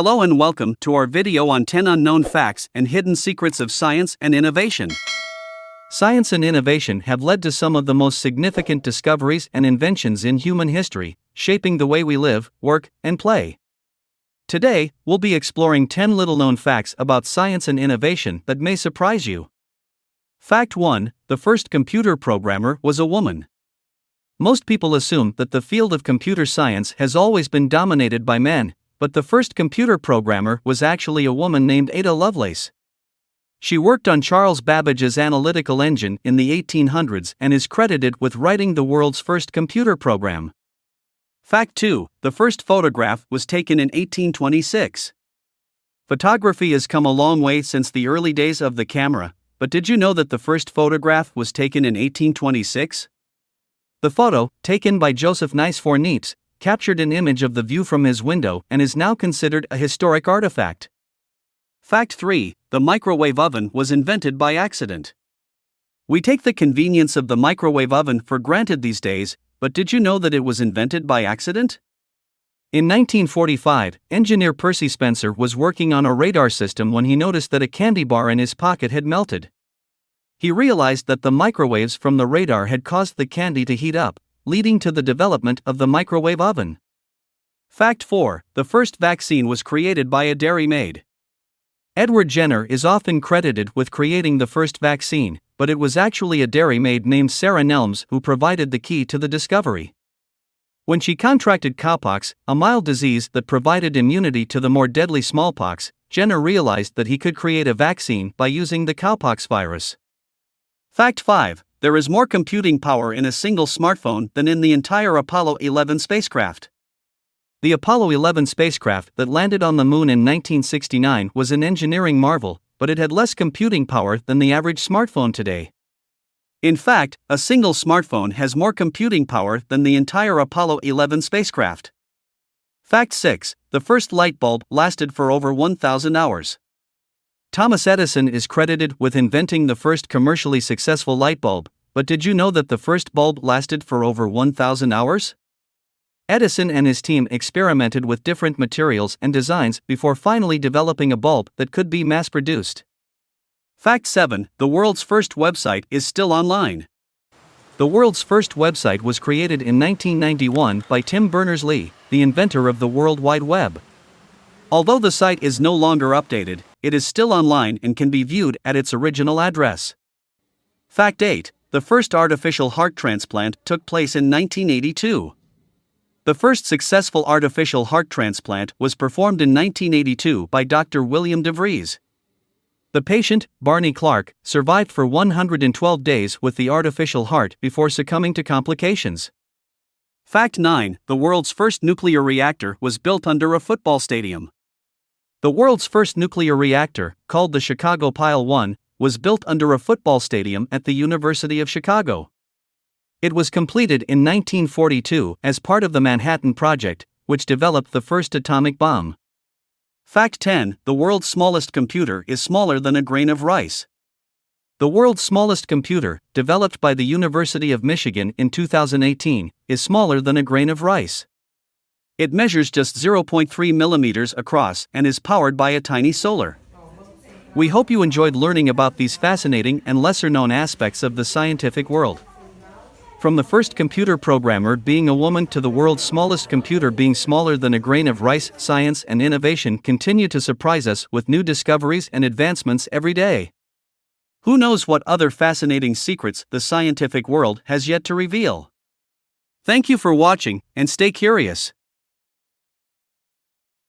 Hello and welcome to our video on 10 unknown facts and hidden secrets of science and innovation. Science and innovation have led to some of the most significant discoveries and inventions in human history, shaping the way we live, work, and play. Today, we'll be exploring 10 little-known facts about science and innovation that may surprise you. Fact 1: the first computer programmer was a woman. Most people assume that the field of computer science has always been dominated by men, but the first computer programmer was actually a woman named Ada Lovelace. She worked on Charles Babbage's analytical engine in the 1800s and is credited with writing the world's first computer program. Fact 2: the first photograph was taken in 1826. Photography has come a long way since the early days of the camera, but did you know that the first photograph was taken in 1826? The photo, taken by Joseph Nicephore Niepce, captured an image of the view from his window and is now considered a historic artifact. Fact 3: the microwave oven was invented by accident. We take the convenience of the microwave oven for granted these days, but did you know that it was invented by accident? In 1945, engineer Percy Spencer was working on a radar system when he noticed that a candy bar in his pocket had melted. He realized that the microwaves from the radar had caused the candy to heat up, leading to the development of the microwave oven. Fact 4: the first vaccine was created by a Dairy Maid. Edward Jenner is often credited with creating the first vaccine, but it was actually a Dairy Maid named Sarah Nelms who provided the key to the discovery. When she contracted cowpox, a mild disease that provided immunity to the more deadly smallpox, Jenner realized that he could create a vaccine by using the cowpox virus. Fact 5: there is more computing power in a single smartphone than in the entire Apollo 11 spacecraft. The Apollo 11 spacecraft that landed on the moon in 1969 was an engineering marvel, but it had less computing power than the average smartphone today. In fact, a single smartphone has more computing power than the entire Apollo 11 spacecraft. Fact 6: the first light bulb lasted for over 1,000 hours. Thomas Edison is credited with inventing the first commercially successful light bulb, but did you know that the first bulb lasted for over 1,000 hours? Edison and his team experimented with different materials and designs before finally developing a bulb that could be mass-produced. Fact 7: the world's first website is still online. The world's first website was created in 1991 by Tim Berners-Lee, the inventor of the World Wide Web. Although the site is no longer updated, it is still online and can be viewed at its original address. Fact 8: the first artificial heart transplant took place in 1982. The first successful artificial heart transplant was performed in 1982 by Dr. William DeVries. The patient, Barney Clark, survived for 112 days with the artificial heart before succumbing to complications. Fact 9: the world's first nuclear reactor was built under a football stadium. The world's first nuclear reactor, called the Chicago Pile 1, was built under a football stadium at the University of Chicago. It was completed in 1942 as part of the Manhattan Project, which developed the first atomic bomb. Fact 10: the world's smallest computer is smaller than a grain of rice. The world's smallest computer, developed by the University of Michigan in 2018, is smaller than a grain of rice. It measures just 0.3 millimeters across and is powered by a tiny solar. We hope you enjoyed learning about these fascinating and lesser-known aspects of the scientific world. From the first computer programmer being a woman to the world's smallest computer being smaller than a grain of rice, science and innovation continue to surprise us with new discoveries and advancements every day. Who knows what other fascinating secrets the scientific world has yet to reveal? Thank you for watching, and stay curious.